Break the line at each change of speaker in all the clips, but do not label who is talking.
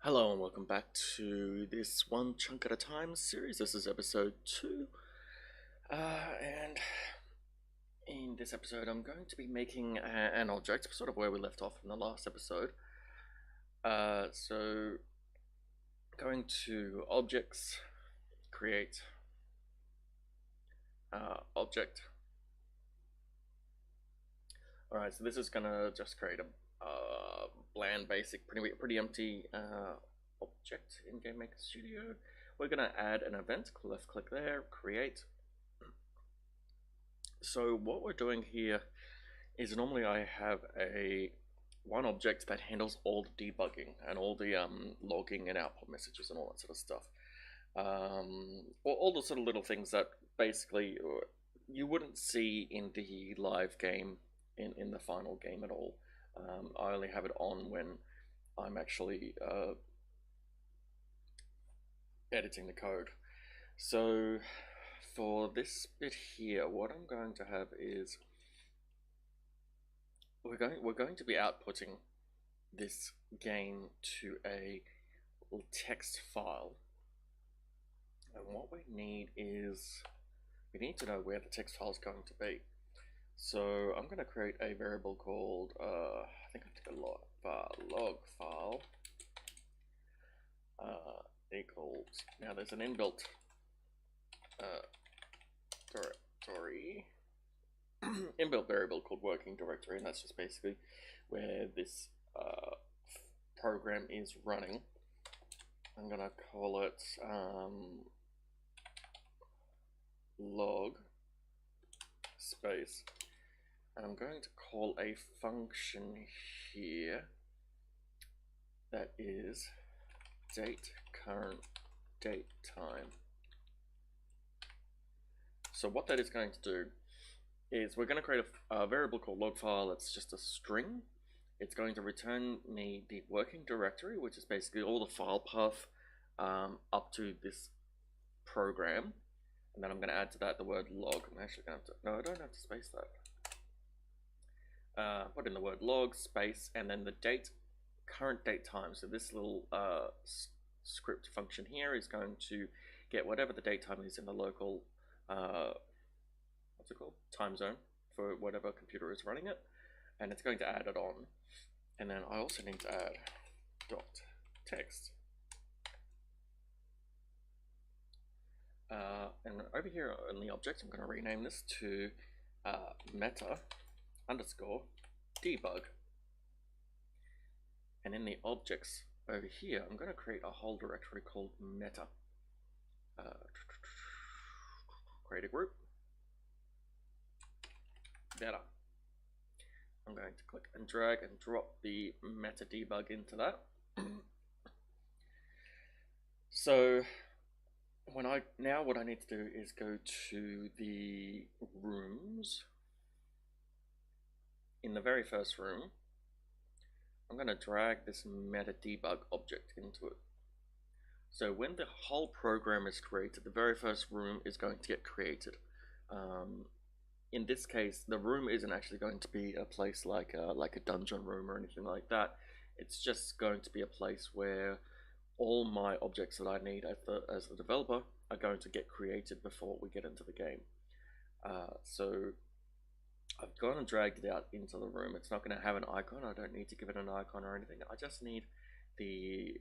Hello and welcome back to this One Chunk at a Time series. This is episode 2. And in this episode, I'm going to be making an object, sort of where we left off in the last episode. So, going to Objects, Create, Object. Alright, so this is going to just create a bland, basic, pretty empty object in GameMaker Studio. We're going to add an event. Left click there, create. So what we're doing here is normally I have one object that handles all the debugging and all the logging and output messages and all that sort of stuff. All the sort of little things that basically you wouldn't see in the live game in the final game at all. I only have it on when I'm actually editing the code. So for this bit here, what I'm going to have is we're going to be outputting this game to a text file, and what we need to know where the text file is going to be. So I'm going to create a variable called I think I took a log file equals, now there's an inbuilt directory inbuilt variable called working directory, and that's just basically where this program is running. I'm gonna call it log space, and I'm going to call a function here that is current date time. So what that is going to do is we're going to create a variable called log file. It's just a string. It's going to return me the working directory, which is basically all the file path up to this program, and then I'm going to add to that the word log. I'm actually going to no, I don't have to space that. Put in the word log space and then the current date time. So this little script function here is going to get whatever the date time is in the local what's it called, time zone for whatever computer is running it, and it's going to add it on. And then I also need to add dot text, and over here in the object I'm going to rename this to meta underscore debug, and in the objects over here I'm going to create a whole directory called meta. Create a group. Better. I'm going to click and drag and drop the meta debug into that. So what I need to do is go to the rooms. In the very first room, I'm going to drag this meta debug object into it. So when the whole program is created, the very first room is going to get created. In this case, the room isn't actually going to be a place like a dungeon room or anything like that. It's just going to be a place where all my objects that I need as the developer are going to get created before we get into the game. So I've gone and dragged it out into the room. It's not going to have an icon. I don't need to give it an icon or anything. I just need the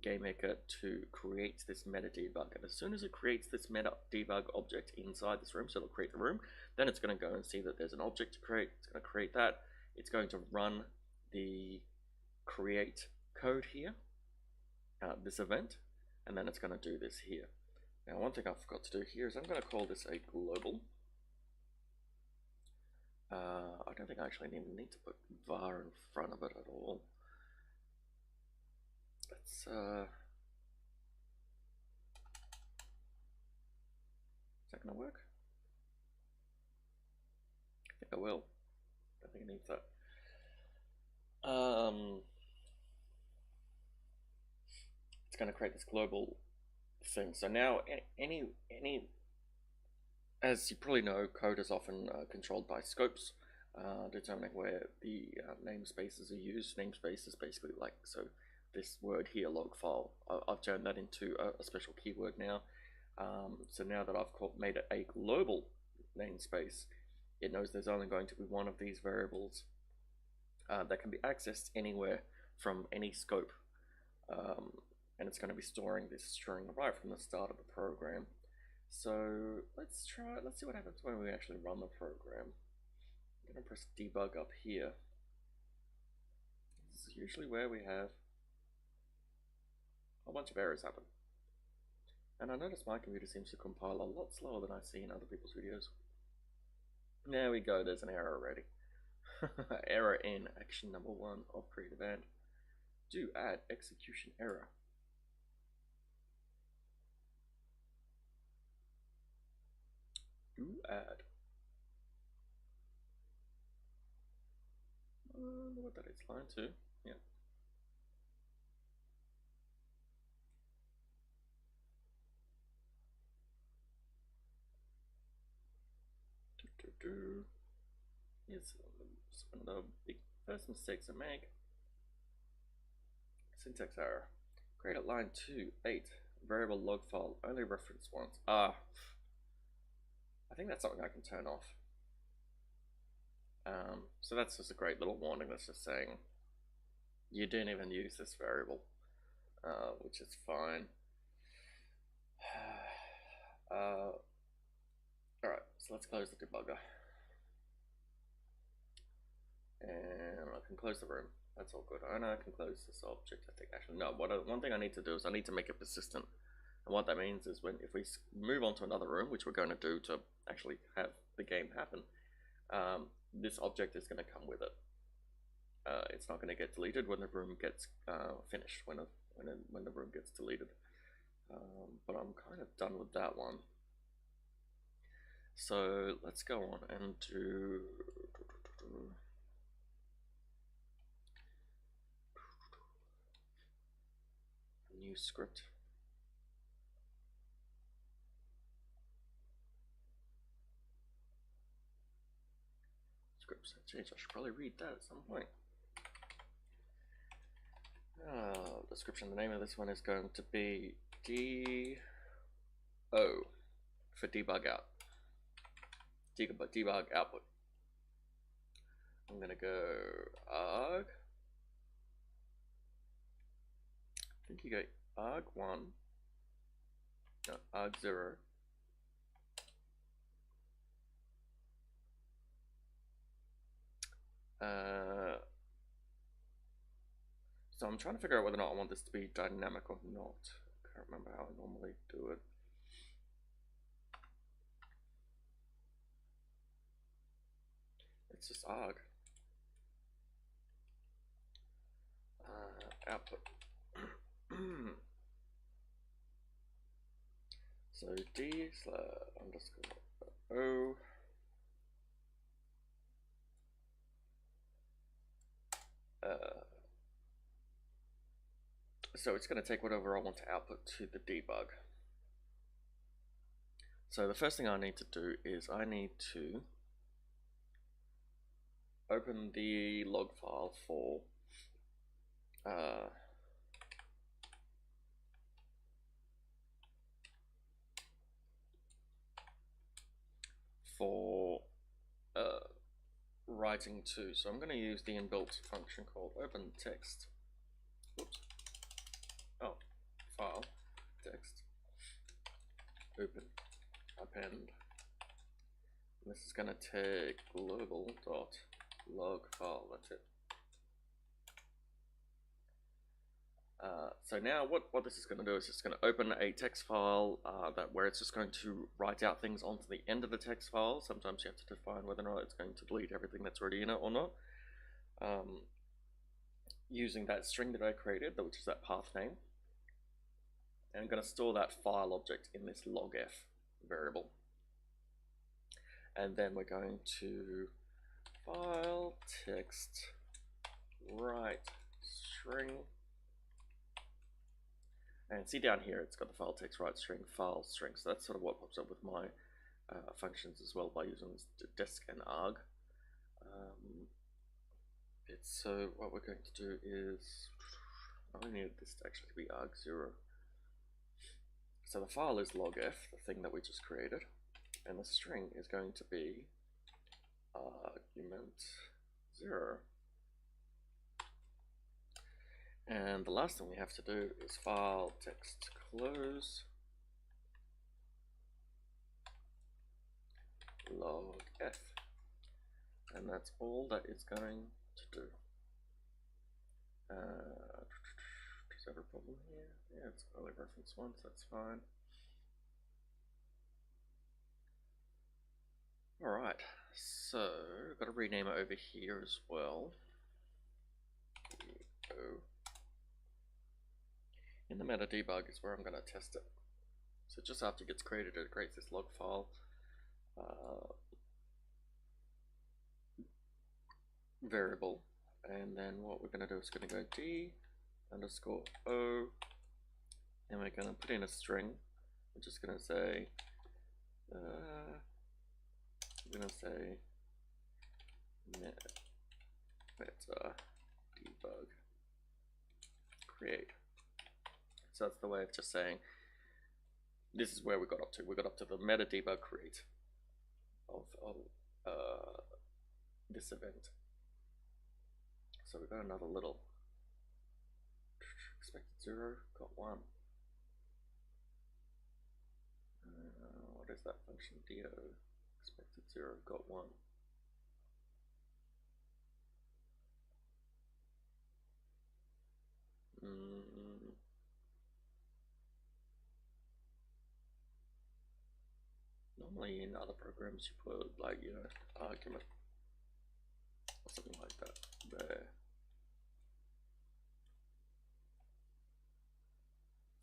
GameMaker to create this meta debug, and as soon as it creates this meta debug object inside this room, so it'll create the room, then it's going to go and see that there's an object to create. It's going to create that. It's going to run the create code here, this event, and then it's going to do this here. Now one thing I forgot to do here is I'm going to call this a global. I don't think I actually even need to put var in front of it at all. Let's is that gonna work? I think I will. I think it needs that. It's gonna create this global thing. So now any as you probably know, code is often controlled by scopes, determining where the namespaces are used. Namespace is basically like, so this word here, log file. I've turned that into a special keyword now. So now that I've made it a global namespace, it knows there's only going to be one of these variables that can be accessed anywhere from any scope, and it's going to be storing this string right from the start of the program. So let's see what happens when we actually run the program. I'm going to press debug up here. This is usually where we have a whole bunch of errors happen. And I notice my computer seems to compile a lot slower than I see in other people's videos. There we go, there's an error already. Error in action number 1 of create event. Do add execution error. Do add. I wonder what that is, line 2. Yeah. Here's one of the big first mistakes I make. Syntax error. Create at line 2, 8. Variable log file only reference once. I think that's something I can turn off. So that's just a great little warning that's just saying you didn't even use this variable, which is fine. Alright, so let's close the debugger. And I can close the room. That's all good. I know I can close this object, I think. Actually, no, one thing I need to do is I need to make it persistent. And what that means is if we move on to another room, which we're going to do to actually have the game happen, this object is going to come with it. It's not going to get deleted when the room gets finished, when the room gets deleted. But I'm kind of done with that one. So let's go on and do a new script. Scripts have changed. I should probably read that at some point. Description. The name of this one is going to be DO for debug out. Debug output. I'm gonna go arg. I think you go arg1, no, arg0. So I'm trying to figure out whether or not I want this to be dynamic or not. I can't remember how I normally do it. It's just arg. Output. So d underscore o. So it's going to take whatever I want to output to the debug. So the first thing I need to do is I need to open the log file for writing to. So I'm going to use the inbuilt function called open text. Oops. Oh, file text open append. And this is going to take global dot log file. That's it. So now what this is going to do is it's going to open a text file where it's just going to write out things onto the end of the text file. Sometimes you have to define whether or not it's going to delete everything that's already in it or not. Using that string that I created, which is that path name. And I'm going to store that file object in this logf variable. And then we're going to file text write string. And see down here, it's got the file text write string file string. So that's sort of what pops up with my functions as well by using this desc and arg. So what we're going to do is I need this to actually be arg0. So the file is logf, the thing that we just created, and the string is going to be argument 0. And the last thing we have to do is file text close logf, and that's all that it's going to do. Does that have a problem here? Yeah, it's only reference once, that's fine. Alright, so I've got to rename it over here as well. In the meta debug is where I'm going to test it. So just after it gets created, it creates this log file. Variable, and then what we're going to do is going to go d underscore o, and we're going to put in a string. We're just going to say meta debug create. So that's the way of just saying this is where we got up to. We got up to the meta debug create of this event. So we got another little expected 0, got 1. What is that function? Do expected 0, got 1. Normally in other programs you put like, you know, argument or something like that there.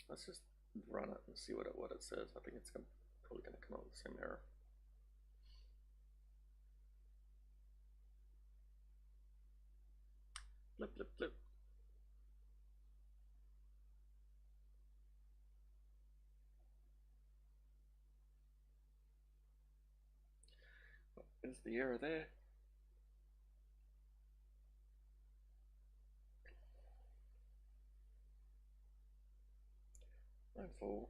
Let's just run it and see what it says. I think it's probably going to come up with the same error. Blip, blip, blip. What is the error there? Line 4.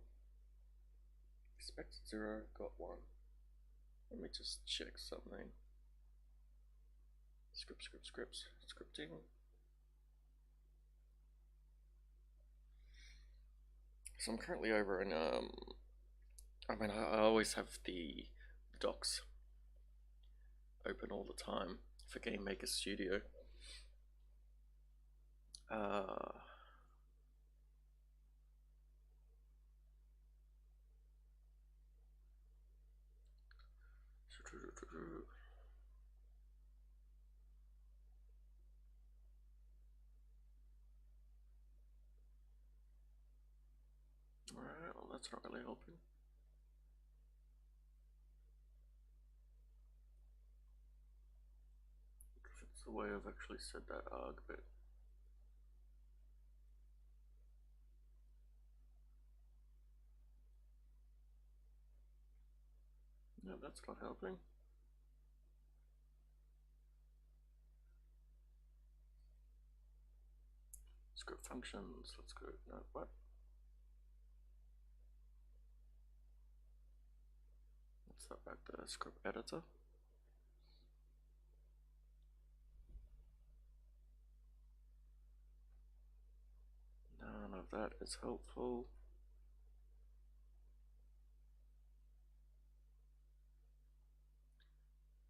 Expected 0, got 1. Let me just check something. Scripting. So I'm currently over in I mean I always have the docs open all the time for GameMaker Studio. Alright, well that's not really helping. If it's the way I've actually said that arg bit. No, that's not helping. Script functions, let's go, no, what? Let's set back the script editor. None of that is helpful.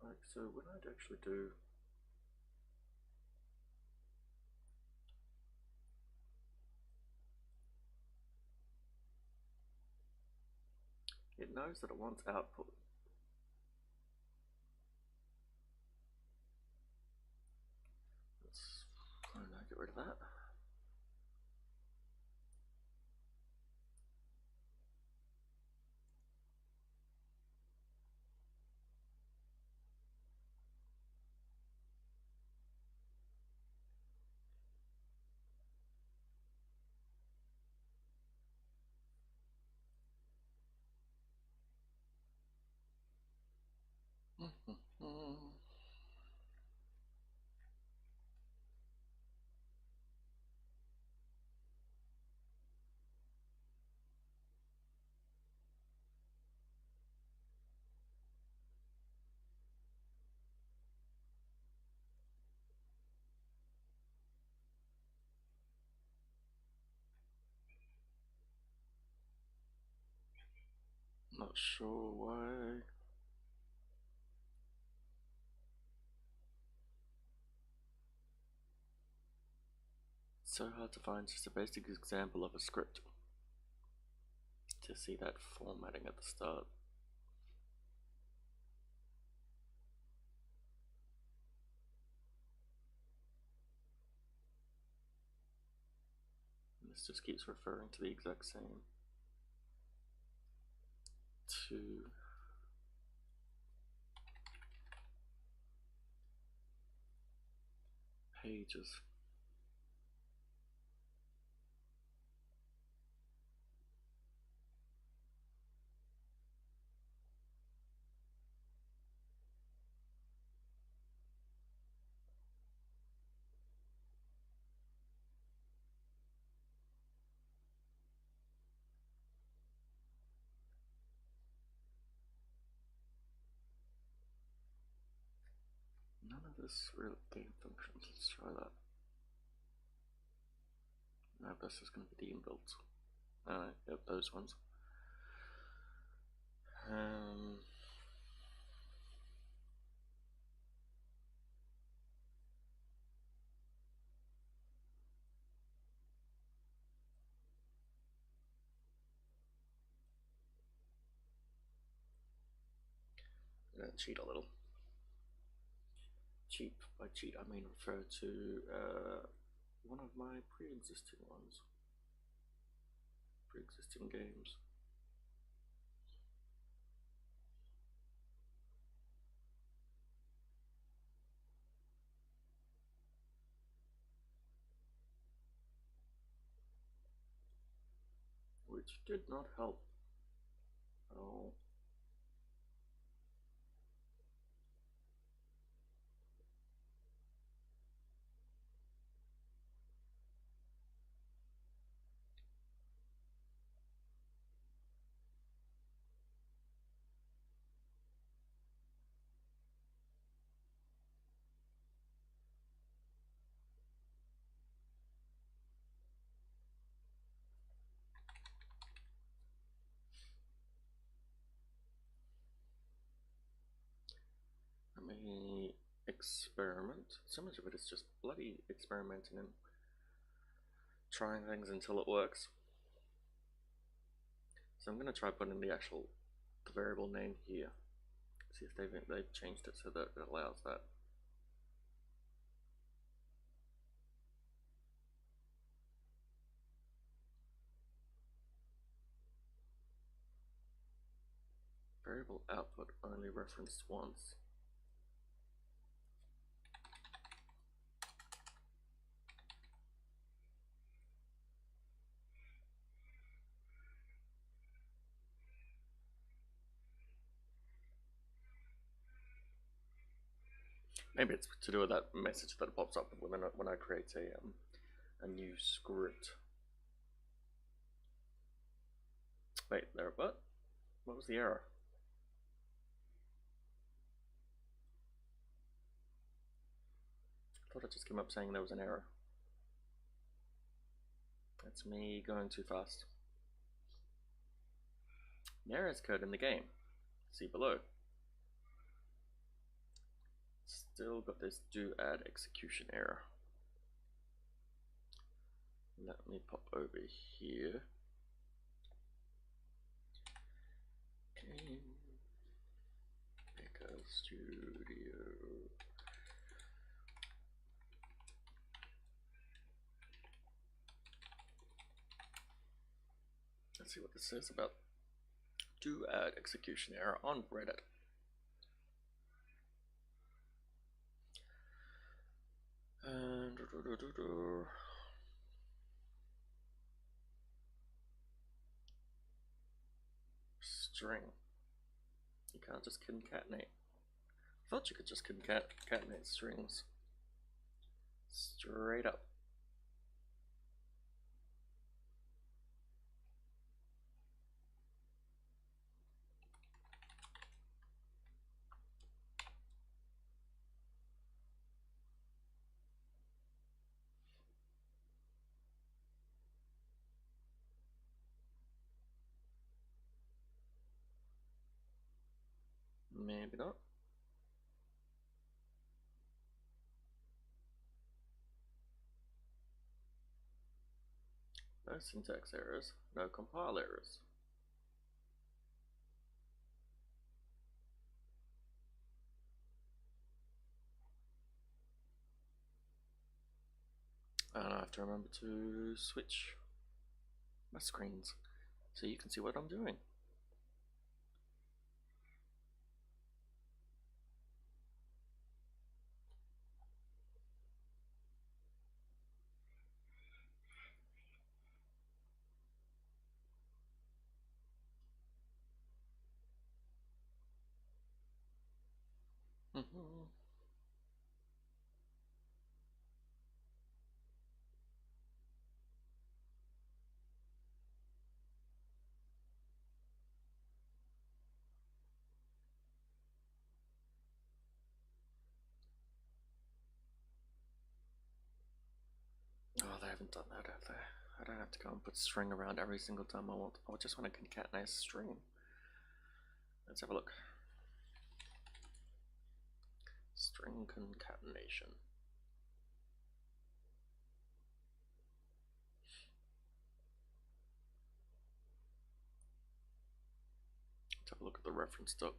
Like, so what I'd actually do, it knows that it wants output. Let's try and get rid of that. Not sure why. It's so hard to find just a basic example of a script to see that formatting at the start. And this just keeps referring to the exact same two pages. None of this real game functions. Let's try that. Now this is going to be the inbuilt. Yep, those ones. I'm gonna cheat a little. Cheat, by cheat I mean refer to one of my pre-existing ones. Pre-existing games. Which did not help at all. Let me experiment. So much of it is just bloody experimenting and trying things until it works. So I'm going to try putting the variable name here. See if they've changed it so that it allows that. Variable output only referenced once. Maybe it's to do with that message that pops up when I create a new script. Wait, there, what? What was the error? I thought it just came up saying there was an error. That's me going too fast. There is code in the game. See below. Still got this do add execution error. Let me pop over here. GameMaker Studio. Let's see what this says about do add execution error on Reddit. And string. You can't just concatenate. I thought you could just concatenate strings straight up. Maybe not. No syntax errors, no compile errors. And I have to remember to switch my screens so you can see what I'm doing. Oh, they haven't done that, have they? I don't have to go and put string around every single time I want. I just want to concatenate a string. Let's have a look. String concatenation. Let's have a look at the reference doc.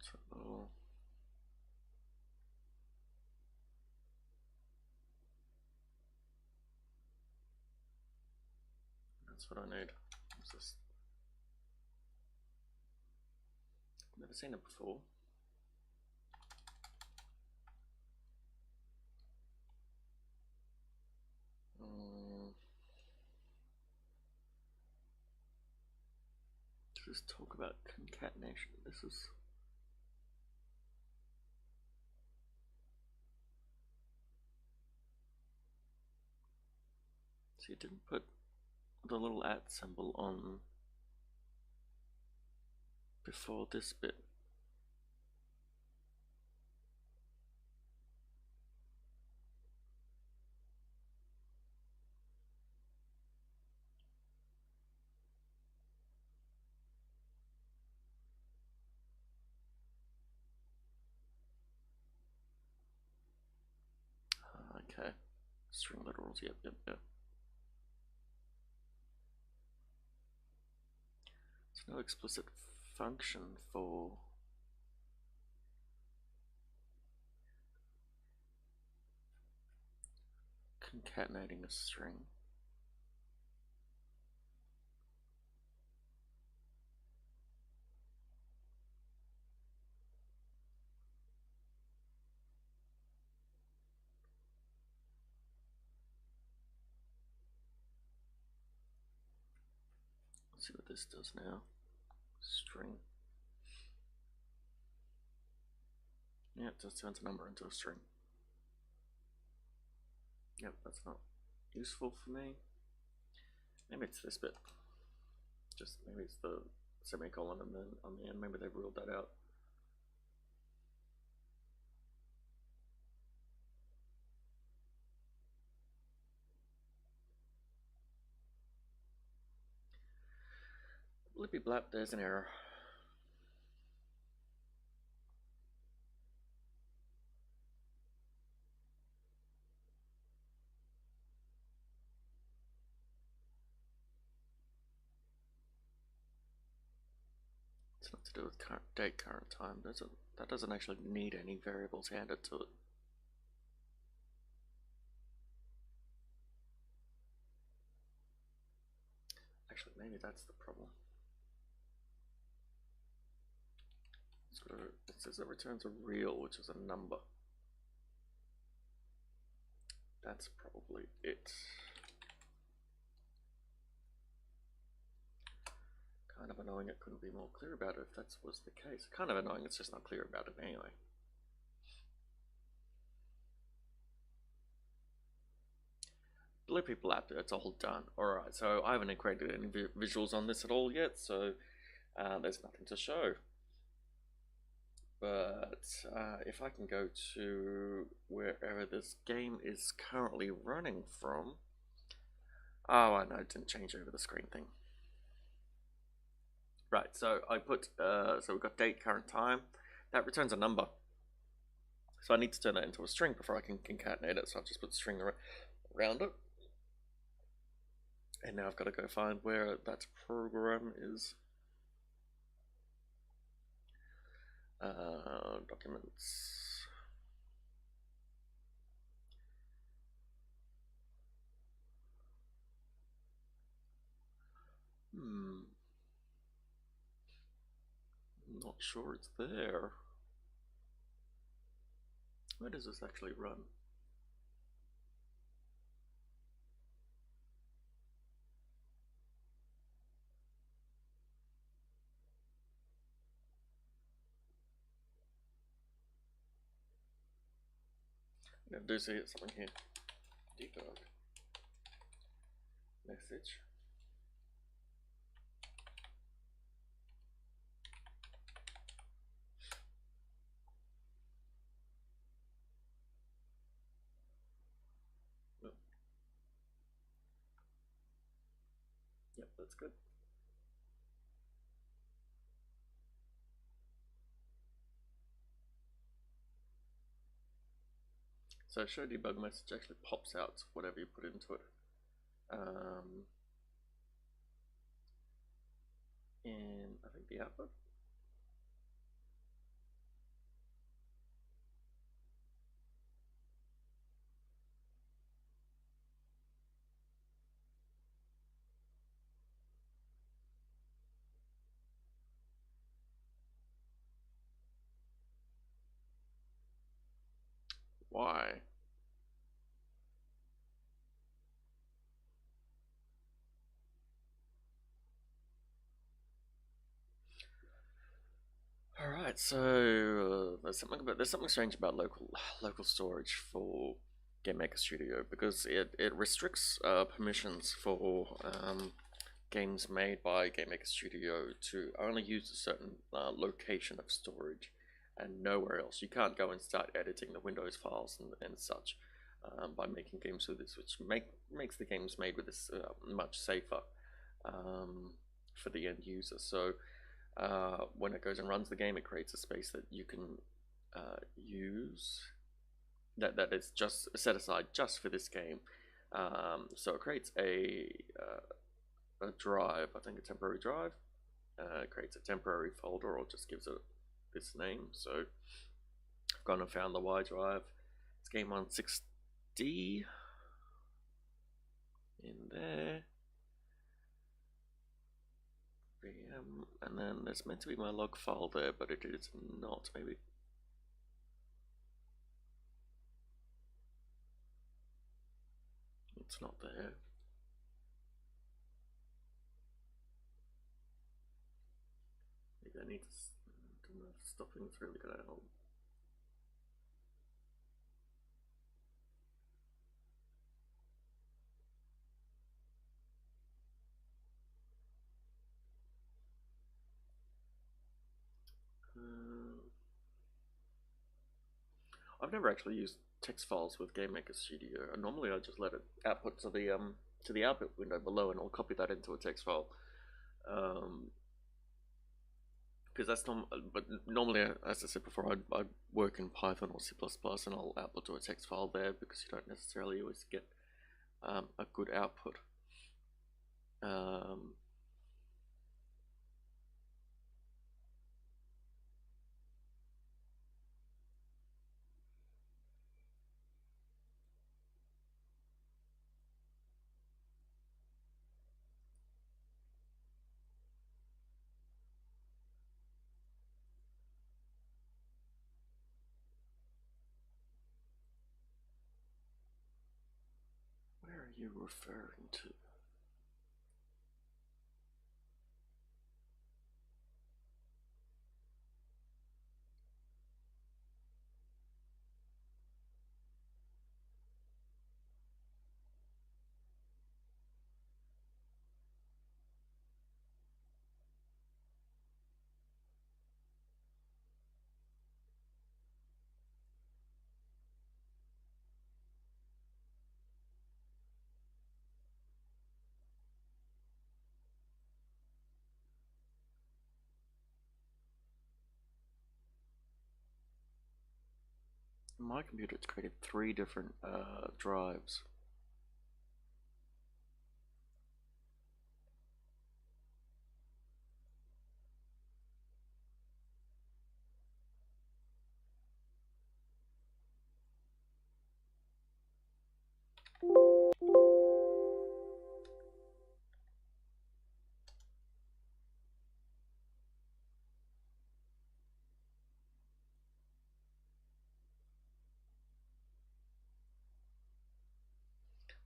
So, that's what I need. What's this? I've never seen it before. Just talk about concatenation. This is. So you didn't put the little @ symbol on before this bit. Okay. String literals, yep. There's no explicit function for concatenating a string. Let's see what this does now. String. Yeah, it just turns a number into a string. Yep, that's not useful for me. Maybe it's this bit. Just maybe it's the semicolon and then on the end, maybe they've ruled that out. Blippy blap, there's an error. It's not to do with current date, current time. That doesn't actually need any variables handed to it. Actually, maybe that's the problem. It says it returns a real, which is a number. That's probably it. Kind of annoying it couldn't be more clear about it if that was the case. Kind of annoying it's just not clear about it anyway. Blippy blap, it's all done. Alright, so I haven't created any visuals on this at all yet, so there's nothing to show. But if I can go to wherever this game is currently running from. Oh, I know, it didn't change over the screen thing. Right, so I put, so we've got date, current time. That returns a number. So I need to turn that into a string before I can concatenate it. So I've just put string around it. And now I've got to go find where that program is. Documents. Not sure it's there. Where does this actually run? I do see something here. Debug. Message. Oh. Yep, that's good. So show debug message actually pops out whatever you put into it. And I think the output. Why? All right, so there's something strange about local storage for GameMaker Studio because it restricts permissions for games made by GameMaker Studio to only use a certain location of storage and nowhere else. You can't go and start editing the Windows files and such by making games with this, which makes the games made with this much safer for the end user. So when it goes and runs the game, it creates a space that you can use that is just set aside just for this game. So it creates a drive, I think a temporary drive. It creates a temporary folder or just gives it this name. So I've gone and found the Y drive. It's game 160 in there. VM, and then there's meant to be my log file there, but it is not. Maybe it's not there. Maybe I need to. I don't know if stopping's really gonna help. I've never actually used text files with GameMaker Studio. Normally, I just let it output to the output window below, and I'll copy that into a text file. Because that's but normally, as I said before, I work in Python or C++, and I'll output to a text file there because you don't necessarily always get a good output. Where are you referring to? my computer, it's created 3 different drives.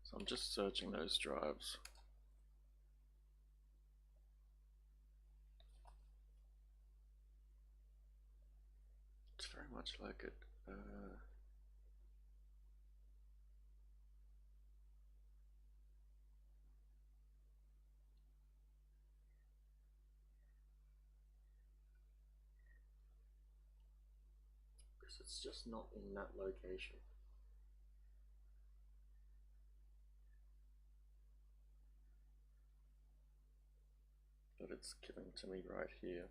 So I'm just searching those drives. It's very much like it. Because it's just not in that location. But it's given to me right here.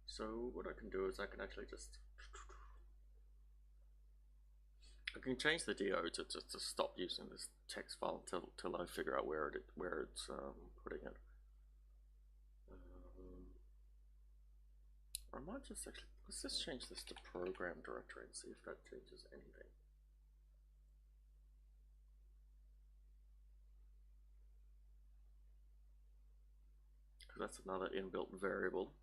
So what I can do is I can actually just I can change the DO to stop using this text file till I figure out where it's putting it. Or I might just actually let's just change this to program directory and see if that changes anything. Because that's another inbuilt variable.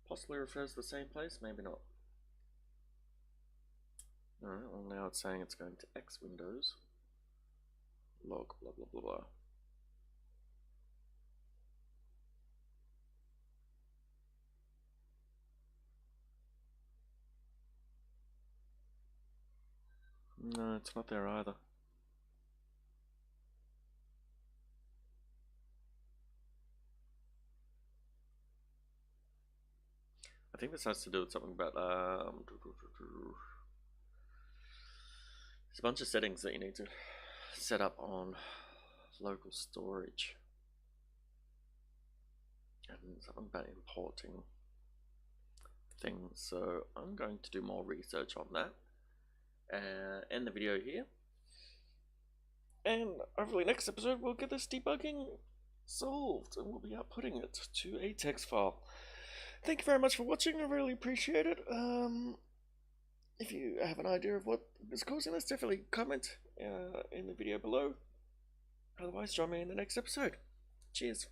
Possibly refers to the same place, maybe not. Alright, well now it's saying it's going to X Windows log blah blah blah blah. No, it's not there either. I think this has to do with something about there's a bunch of settings that you need to set up on local storage, and something about importing things. So I'm going to do more research on that and end the video here, and hopefully next episode we'll get this debugging solved and we'll be outputting it to a text file. Thank you very much for watching, I really appreciate it. If you have an idea of what is causing this, definitely comment in the video below. Otherwise, join me in the next episode. Cheers.